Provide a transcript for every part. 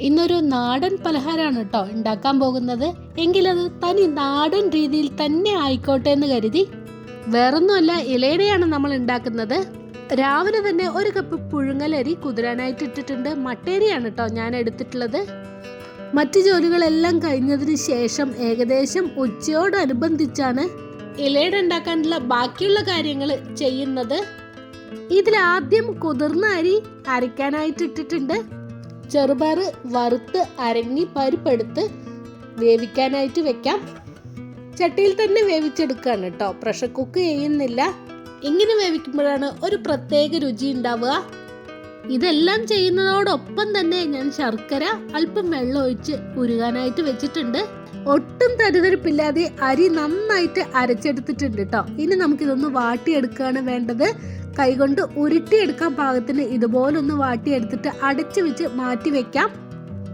ഇന്നൊരു നാടൻ പലഹാരമാണ് കേട്ടോ ഉണ്ടാക്കാൻ പോകുന്നത്. എങ്കിലത് തനി നാടൻ രീതിയിൽ തന്നെ ആയിക്കോട്ടെ എന്ന് കരുതി. വേറൊന്നുമല്ല, ഇലയുടെയാണ് നമ്മൾ ഉണ്ടാക്കുന്നത്. രാവിലെ തന്നെ ഒരു കപ്പ് പുഴുങ്ങലരി കുതിരാനായിട്ട് ഇട്ടിട്ടുണ്ട്. മട്ടേരിയാണ് കേട്ടോ ഞാൻ എടുത്തിട്ടുള്ളത്. മറ്റു ജോലികളെല്ലാം കഴിഞ്ഞതിന് ശേഷം ഏകദേശം ഉച്ചയോടനുബന്ധിച്ചാണ് ഇലയുടെ ഉണ്ടാക്കാനുള്ള ബാക്കിയുള്ള കാര്യങ്ങൾ ചെയ്യുന്നത്. ഇതിലാദ്യം കുതിർന്ന അരി അരയ്ക്കാനായിട്ട് ഇട്ടിട്ടുണ്ട്. ചെറുപയർ വറുത്ത് അരങ്ങി പരിപ്പെടുത്ത് വേവിക്കാനായിട്ട് വെക്കാം. ചട്ടിയിൽ തന്നെ വേവിച്ചെടുക്കുകയാണ് കേട്ടോ, പ്രഷർ കുക്ക് ചെയ്യുന്നില്ല. ഇങ്ങനെ വേവിക്കുമ്പോഴാണ് ഒരു പ്രത്യേക രുചി ഉണ്ടാവുക. ഇതെല്ലാം ചെയ്യുന്നതോടൊപ്പം തന്നെ ഞാൻ ശർക്കര അല്പം വെള്ളം ഒഴിച്ച് ഉരുകാനായിട്ട് വെച്ചിട്ടുണ്ട്. ഒട്ടും തരിതരിപ്പില്ലാതെ അരി നന്നായിട്ട് അരച്ചെടുത്തിട്ടുണ്ട് കേട്ടോ. ഇനി നമുക്കിതൊന്ന് വാട്ടിയെടുക്കുകയാണ് വേണ്ടത്. കൈകൊണ്ട് ഉരുട്ടിയെടുക്കാൻ പാകത്തിന് ഇതുപോലൊന്ന് വാട്ടിയെടുത്തിട്ട് അടച്ചു വെച്ച് മാറ്റി വെക്കാം.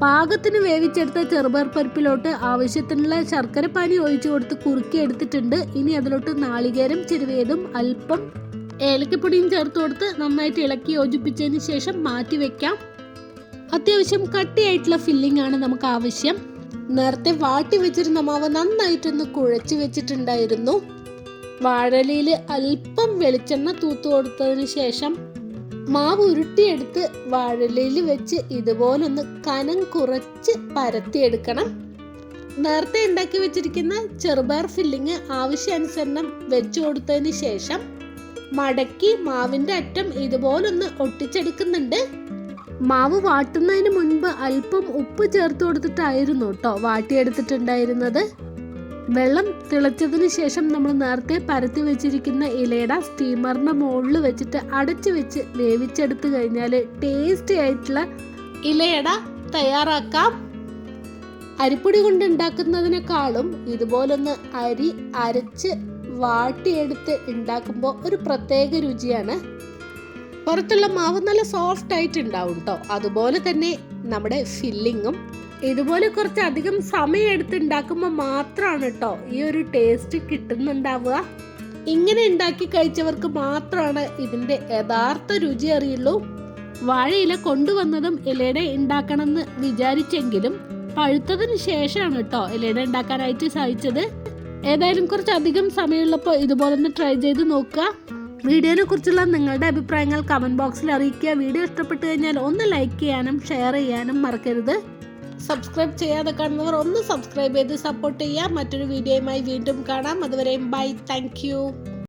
പാകത്തിന് വേവിച്ചെടുത്ത ചെറുപയർ പരിപ്പിലോട്ട് ആവശ്യത്തിനുള്ള ശർക്കര പാനി ഒഴിച്ചു കൊടുത്ത് കുറുക്കി എടുത്തിട്ടുണ്ട്. ഇനി അതിലോട്ട് നാളികേരം ചിരുവിയതും അല്പം ഏലക്കപ്പൊടിയും ചേർത്ത് കൊടുത്ത് നന്നായിട്ട് ഇളക്കി യോജിപ്പിച്ചതിന് ശേഷം മാറ്റി വെക്കാം. അത്യാവശ്യം കട്ടിയായിട്ടുള്ള ഫില്ലിംഗ് ആണ് നമുക്ക് ആവശ്യം. നേരത്തെ വാട്ടി വെച്ചിരുന്ന മാവ് നന്നായിട്ടൊന്ന് കുഴച്ച് വെച്ചിട്ടുണ്ടായിരുന്നു. വാഴയിലയിൽ അല്പം വെളിച്ചെണ്ണ തൂത്തു കൊടുത്തതിന് ശേഷം മാവ് ഉരുട്ടിയെടുത്ത് വാഴയിലയിൽ വെച്ച് ഇതുപോലൊന്ന് കനം കുറച്ച് പരത്തിയെടുക്കണം. നേരത്തെ ഉണ്ടാക്കി വെച്ചിരിക്കുന്ന ചെറുപയർ ഫില്ലിങ് ആവശ്യാനുസരണം വെച്ചു കൊടുത്തതിന് ശേഷം മടക്കി മാവിന്റെ അറ്റം ഇതുപോലൊന്ന് ഒട്ടിച്ചെടുക്കുന്നുണ്ട്. മാവ് വാട്ടുന്നതിന് മുൻപ് അല്പം ഉപ്പ് ചേർത്ത് കൊടുത്തിട്ടായിരുന്നു കേട്ടോ വാട്ടിയെടുത്തിട്ടുണ്ടായിരുന്നത്. വെള്ളം തിളച്ചതിന് ശേഷം നമ്മൾ നേരത്തെ പരത്തി വെച്ചിരിക്കുന്ന ഇലയുടെ സ്റ്റീമറിന്റെ മുകളിൽ വെച്ചിട്ട് അടച്ചു വെച്ച് വേവിച്ചെടുത്ത് കഴിഞ്ഞാൽ ടേസ്റ്റി ആയിട്ടുള്ള ഇലയട തയ്യാറാക്കാം. അരിപ്പൊടി കൊണ്ട് ഉണ്ടാക്കുന്നതിനേക്കാളും ഇതുപോലൊന്ന് അരി അരച്ച് വാട്ടിയെടുത്ത് ഉണ്ടാക്കുമ്പോൾ ഒരു പ്രത്യേക രുചിയാണ്. പുറത്തുള്ള മാവ് നല്ല സോഫ്റ്റ് ആയിട്ട് ഉണ്ടാവും കേട്ടോ. അതുപോലെ തന്നെ നമ്മുടെ ഫില്ലിങ്ങും ഇതുപോലെ കുറച്ച് അധികം സമയം എടുത്ത് ഉണ്ടാക്കുമ്പോൾ മാത്രമാണ് കേട്ടോ ഈ ഒരു ടേസ്റ്റ് കിട്ടുന്നുണ്ടാവുക. ഇങ്ങനെ ഉണ്ടാക്കി കഴിച്ചവർക്ക് മാത്രമാണ് ഇതിൻ്റെ യഥാർത്ഥ രുചി അറിയുള്ളൂ. വാഴയില കൊണ്ടുവന്നതും ഇലയുടെ ഉണ്ടാക്കണമെന്ന് വിചാരിച്ചെങ്കിലും പഴുത്തതിന് ശേഷമാണ് കേട്ടോ ഇലയുടെ ഉണ്ടാക്കാനായിട്ട് സാധിച്ചത്. ഏതായാലും കുറച്ചധികം സമയമുള്ളപ്പോൾ ഇതുപോലൊന്ന് ട്രൈ ചെയ്ത് നോക്കുക. വീഡിയോനെ കുറിച്ചുള്ള നിങ്ങളുടെ അഭിപ്രായങ്ങൾ കമൻറ്റ് ബോക്സിൽ അറിയിക്കുക. വീഡിയോ ഇഷ്ടപ്പെട്ടു കഴിഞ്ഞാൽ ഒന്ന് ലൈക്ക് ചെയ്യാനും ഷെയർ ചെയ്യാനും മറക്കരുത്. സബ്സ്ക്രൈബ് ചെയ്യാതെ കാണുന്നവർ ഒന്ന് സബ്സ്ക്രൈബ് ചെയ്ത് സപ്പോർട്ട് ചെയ്യുക. മറ്റൊരു വീഡിയോയുമായി വീണ്ടും കാണാം. അതുവരെയും ബൈ. Thank you.